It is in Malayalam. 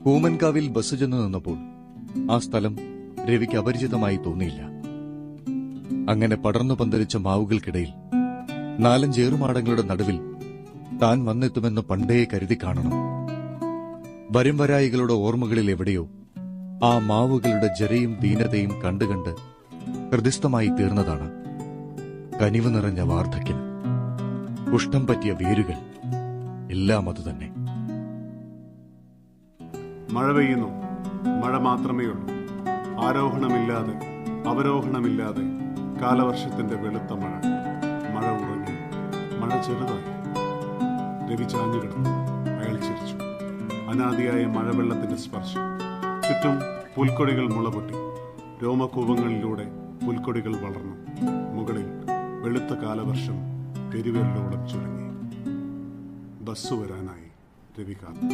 കൂമൻകാവിൽ ബസ് ചെന്നു നിന്നപ്പോൾ ആ സ്ഥലം രവിക്ക് അപരിചിതമായി തോന്നിയില്ല. അങ്ങനെ പടർന്നു പന്തലിച്ച മാവുകൾക്കിടയിൽ 4-5 ഏറുമാടങ്ങളുടെ നടുവിൽ താൻ വന്നെത്തുമെന്ന് പണ്ടേ കരുതി കാണണം. വരുംവരായികളുടെ ഓർമ്മകളിൽ എവിടെയോ ആ മാവുകളുടെ ജരയും ദീനതയും കണ്ടുകണ്ട് ഹൃദിസ്ഥമായി തീർന്നതാണ്. കനിവ് നിറഞ്ഞ വാർദ്ധക്യം, കുഷ്ഠം പറ്റിയ വേരുകൾ, എല്ലാം അതുതന്നെ. മഴ പെയ്യുന്നു, മഴ മാത്രമേ ഉള്ളൂ. ആരോഹണമില്ലാതെ അവരോഹണമില്ലാതെ കാലവർഷത്തിന്റെ വെളുത്ത മഴ. മഴ ഉറങ്ങി, മഴ ചെറുതായി. രവി ചാഞ്ഞു കിടന്നു. അയാൾ ചിരിച്ചു. അനാദിയായ മഴവെള്ളത്തിന്റെ സ്പർശം. ചുറ്റും പുൽക്കൊടികൾ മുളപൊട്ടി. രോമകൂപങ്ങളിലൂടെ പുൽക്കൊടികൾ വളർന്നു. മുകളിൽ വെളുത്ത കാലവർഷം പെരുവെള്ളോളം ചുരുങ്ങി. ബസ് വരാനായി രവി കാത്തു.